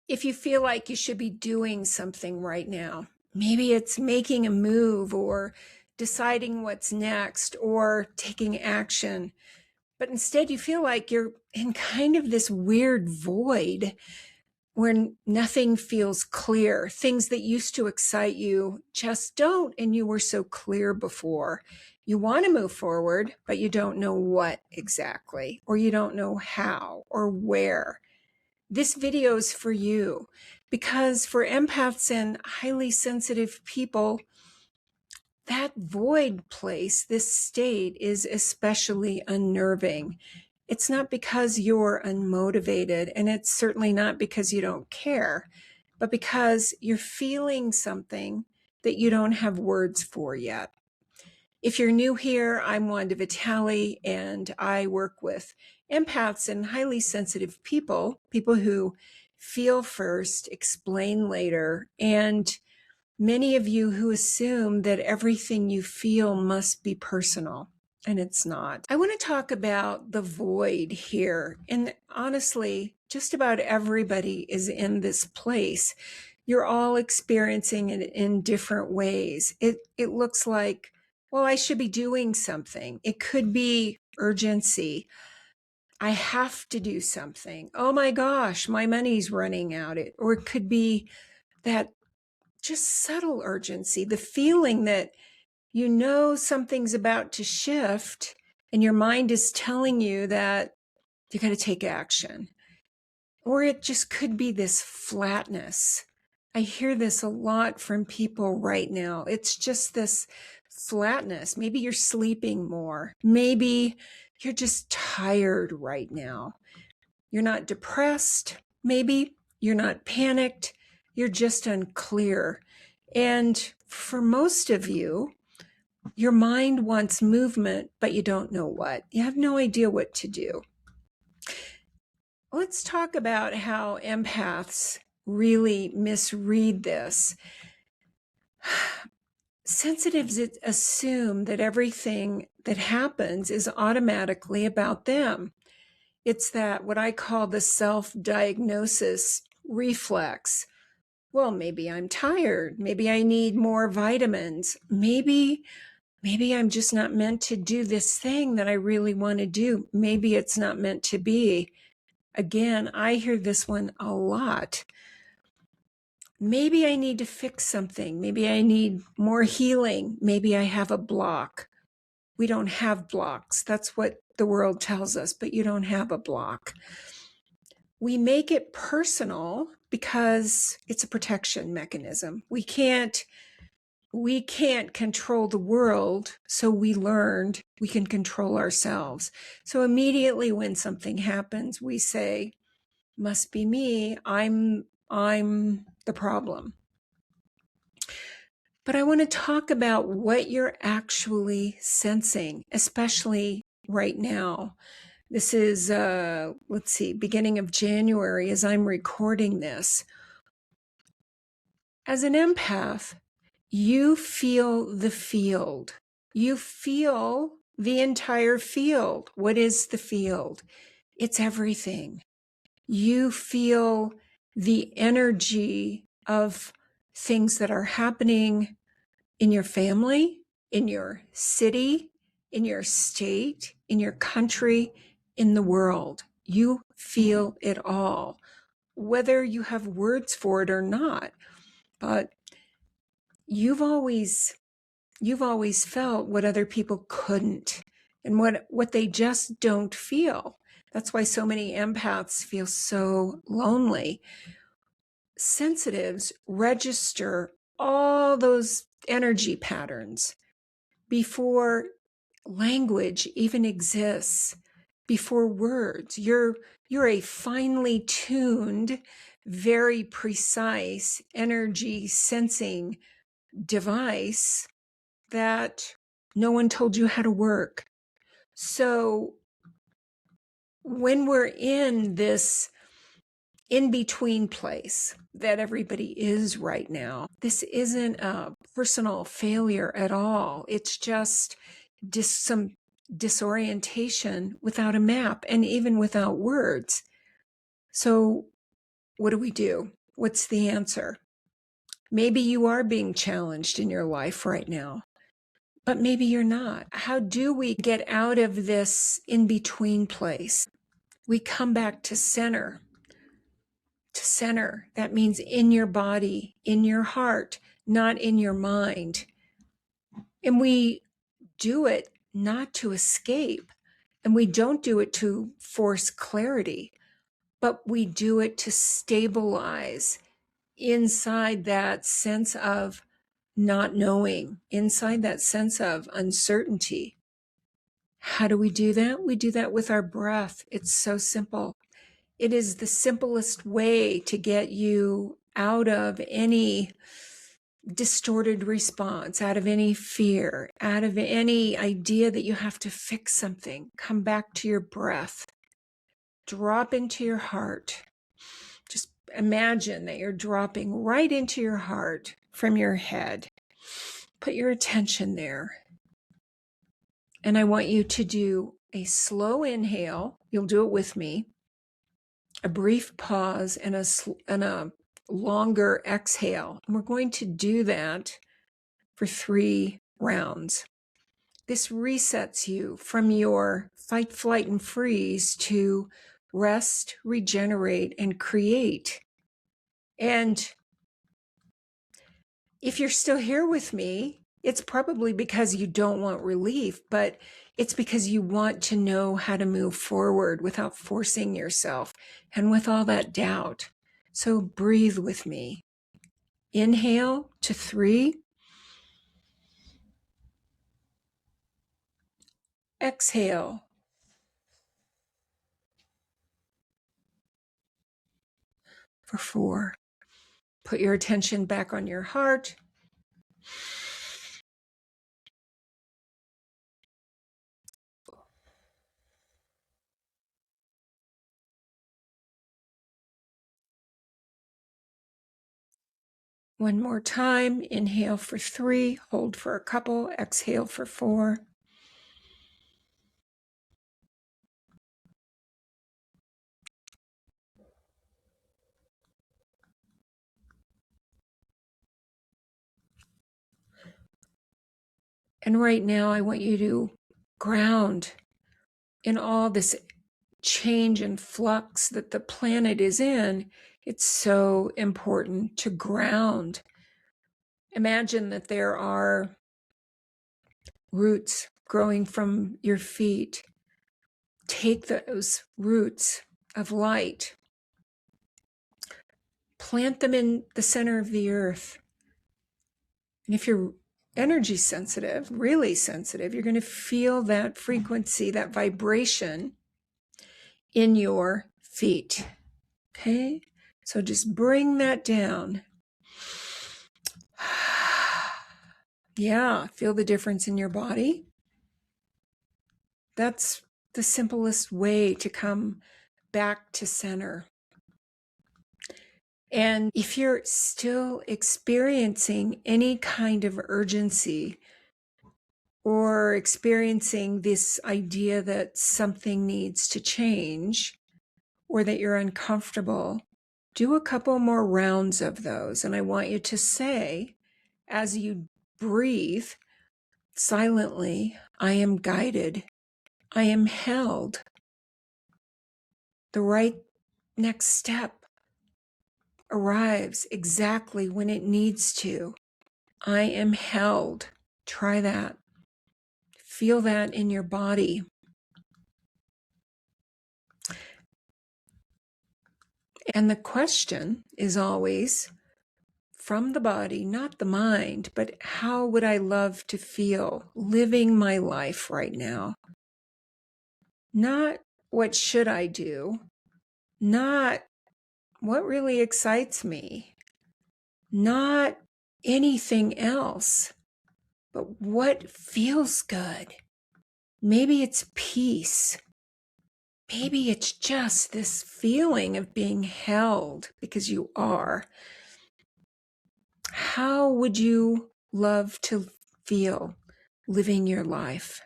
If you feel like you should be doing something right now, maybe it's making a move or deciding what's next or taking action, but instead you feel like you're in kind of this weird void where nothing feels clear. Things that used to excite you just don't, and you were so clear before. You want to move forward, but you don't know what exactly, or you don't know how or where. This video is for you because for empaths and highly sensitive people, that void place, this state, is especially unnerving. It's not because you're unmotivated, and it's certainly not because you don't care, but because you're feeling something that you don't have words for yet. If you're new here, I'm Wanda Vitale, and I work with empaths and highly sensitive people, people who feel first, explain later, and many of you who assume that everything you feel must be personal, and it's not. I want to talk about the void here. And honestly, just about everybody is in this place. You're all experiencing it in different ways. It looks like, well, I should be doing something. It could be urgency. I have to do something. Oh my gosh, my money's running out. Or it could be that just subtle urgency, the feeling that you know something's about to shift and your mind is telling you that you got to take action. Or it just could be this flatness. I hear this a lot from people right now. It's just this flatness. Maybe you're sleeping more. Maybe you're just tired right now. You're not depressed. Maybe you're not panicked. You're just unclear. And for most of you, your mind wants movement, but you don't know what. You have no idea what to do. Let's talk about how empaths really misread this. Sensitives assume that everything that happens is automatically about them. It's that what I call the self-diagnosis reflex. Well, maybe I'm tired. Maybe I need more vitamins. Maybe I'm just not meant to do this thing that I really want to do. Maybe it's not meant to be. Again, I hear this one a lot. Maybe I need to fix something. Maybe I need more healing. Maybe I have a block. We don't have blocks. That's what the world tells us, but you don't have a block. We make it personal because it's a protection mechanism. We can't control the world, so we learned we can control ourselves. So immediately when something happens, we say, must be me, I'm the problem. But I want to talk about what you're actually sensing, especially right now. This is, beginning of January as I'm recording this. As an empath, you feel the field. You feel the entire field. What is the field? It's everything. You feel the energy of things that are happening in your family, in your city, in your state, in your country, in the world. You feel it all, whether you have words for it or not. But you've always felt what other people couldn't, and what they just don't feel. That's why so many empaths feel so lonely. Sensitives register all those energy patterns before language even exists, before words. You're a finely tuned, very precise energy sensing device that no one told you how to work. So when we're in this in-between place that everybody is right now, this isn't a personal failure at all. It's just some disorientation without a map and even without words. So what do we do? What's the answer? Maybe you are being challenged in your life right now, but maybe you're not. How do we get out of this in between place? We come back to center. To center. That means in your body, in your heart, not in your mind. And we do it not to escape, and we don't do it to force clarity, but we do it to stabilize inside that sense of not knowing, inside that sense of uncertainty. How do we do that? We do that with our breath. It's so simple. It is the simplest way to get you out of any distorted response, out of any fear, out of any idea that you have to fix something. Come back to your breath. Drop into your heart. Just imagine that you're dropping right into your heart from your head. Put your attention there. And I want you to do a slow inhale. You'll do it with me. A brief pause and a longer exhale. And we're going to do that for 3 rounds. This resets you from your fight, flight, and freeze to rest, regenerate, and create. And if you're still here with me, it's probably because you don't want relief, but it's because you want to know how to move forward without forcing yourself and with all that doubt. So breathe with me. Inhale to 3. Exhale. For 4. Put your attention back on your heart. One more time. Inhale for 3. Hold for a couple. Exhale for 4. And right now, I want you to ground in all this change and flux that the planet is in. It's so important to ground. Imagine that there are roots growing from your feet. Take those roots of light, plant them in the center of the earth. And if you're energy sensitive, really sensitive, you're going to feel that frequency, that vibration in your feet. Okay? So just bring that down. Yeah, feel the difference in your body. That's the simplest way to come back to center. And if you're still experiencing any kind of urgency or experiencing this idea that something needs to change or that you're uncomfortable, do a couple more rounds of those. And I want you to say, as you breathe silently, I am guided. I am held. The right next step arrives exactly when it needs to. I am held. Try that. Feel that in your body. And the question is always from the body, not the mind, but how would I love to feel living my life right now? Not what should I do? Not what really excites me? Not anything else, but what feels good? Maybe it's peace. Maybe it's just this feeling of being held because you are. How would you love to feel living your life?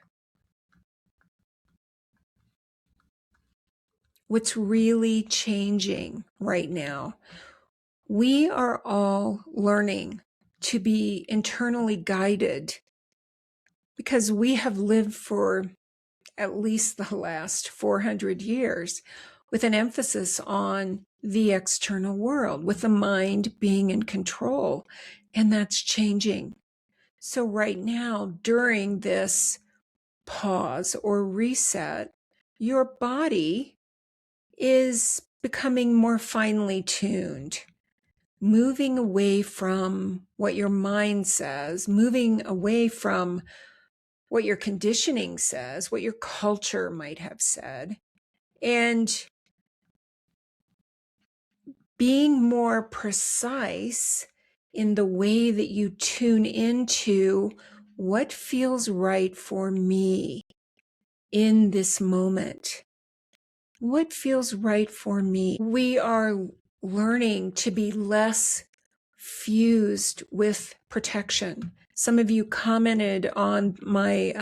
what's really changing right now. We are all learning to be internally guided because we have lived for at least the last 400 years with an emphasis on the external world, with the mind being in control. And that's changing. So right now, during this pause or reset, your body is becoming more finely tuned, moving away from what your mind says, moving away from what your conditioning says, what your culture might have said, and being more precise in the way that you tune into what feels right for me in this moment. What feels right for me? We are learning to be less fused with protection. Some of you commented on my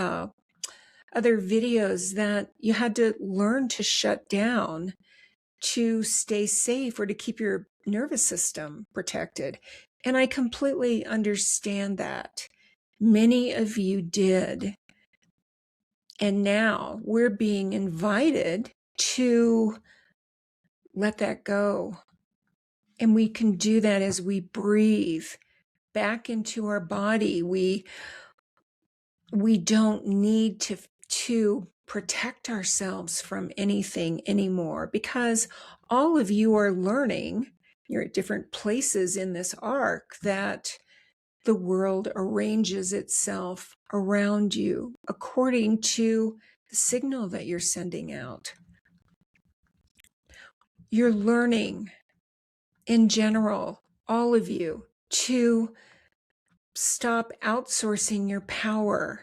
other videos that you had to learn to shut down to stay safe or to keep your nervous system protected. And I completely understand that. Many of you did. And now we're being invited to let that go. And we can do that as we breathe back into our body. We don't need to protect ourselves from anything anymore, because all of you are learning, you're at different places in this arc, that the world arranges itself around you according to the signal that you're sending out. You're learning in general, all of you, to stop outsourcing your power.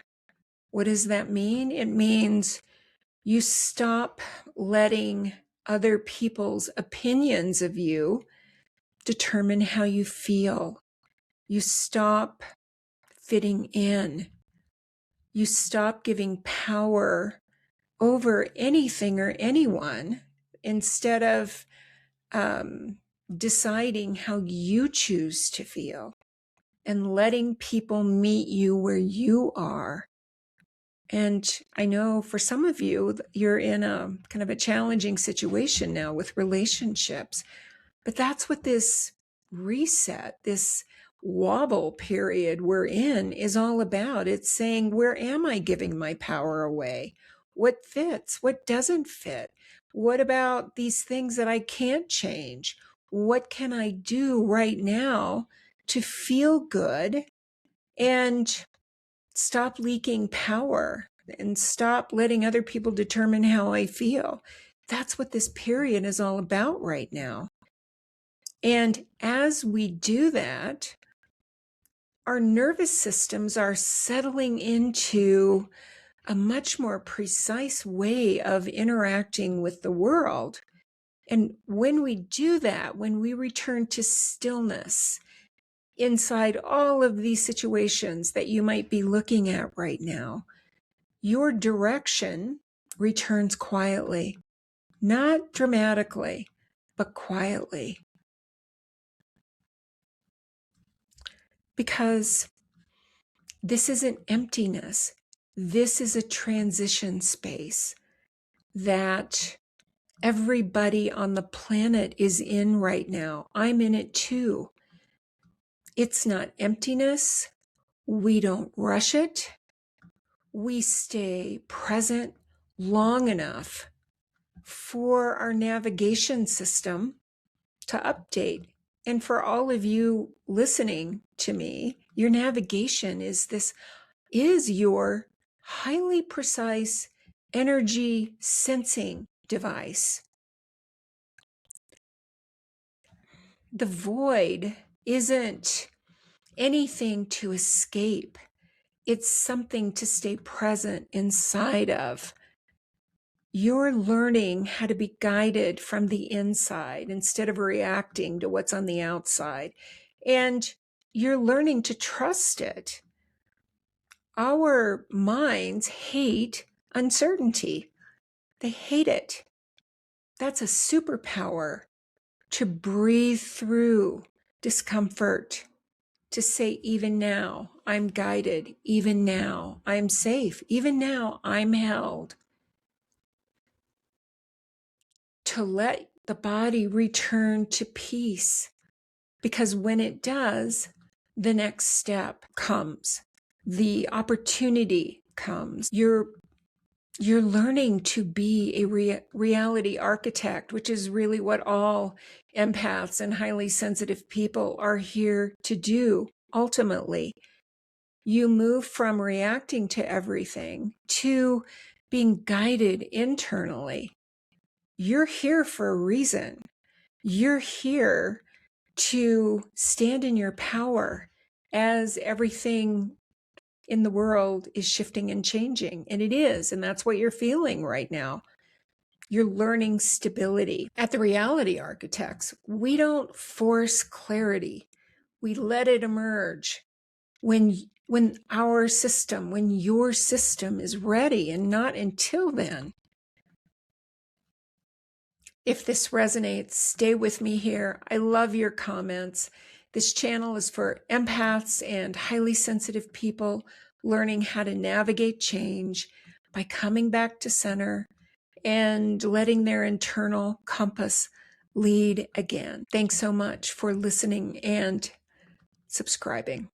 What does that mean? It means you stop letting other people's opinions of you determine how you feel. You stop fitting in. You stop giving power over anything or anyone, instead of deciding how you choose to feel and letting people meet you where you are. And I know for some of you, you're in a kind of a challenging situation now with relationships, but that's what this reset, this wobble period we're in is all about. It's saying, where am I giving my power away? What fits? What doesn't fit? What about these things that I can't change? What can I do right now to feel good and stop leaking power and stop letting other people determine how I feel? That's what this period is all about right now. And as we do that, our nervous systems are settling into a much more precise way of interacting with the world. And when we do that, when we return to stillness inside all of these situations that you might be looking at right now, your direction returns quietly, not dramatically, but quietly. Because this isn't emptiness. This is a transition space that everybody on the planet is in right now. I'm in it too. It's not emptiness. We don't rush it. We stay present long enough for our navigation system to update. And for all of you listening to me, your navigation is your highly precise energy sensing device. The void isn't anything to escape. It's something to stay present inside of. You're learning how to be guided from the inside instead of reacting to what's on the outside. And you're learning to trust it. Our minds hate uncertainty. They hate it. That's a superpower, to breathe through discomfort, to say, even now, I'm guided. Even now, I'm safe. Even now, I'm held. To let the body return to peace, because when it does, the next step comes. The opportunity comes. You're learning to be a reality architect, which is really what all empaths and highly sensitive people are here to do. Ultimately, you move from reacting to everything to being guided internally. You're here for a reason. You're here to stand in your power as everything in the world is shifting and changing. And it is. And that's what you're feeling right now. You're learning stability. At the Reality Architects, we don't force clarity. We let it emerge when your system is ready, and not until then. If this resonates, stay with me here. I love your comments. This channel is for empaths and highly sensitive people learning how to navigate change by coming back to center and letting their internal compass lead again. Thanks so much for listening and subscribing.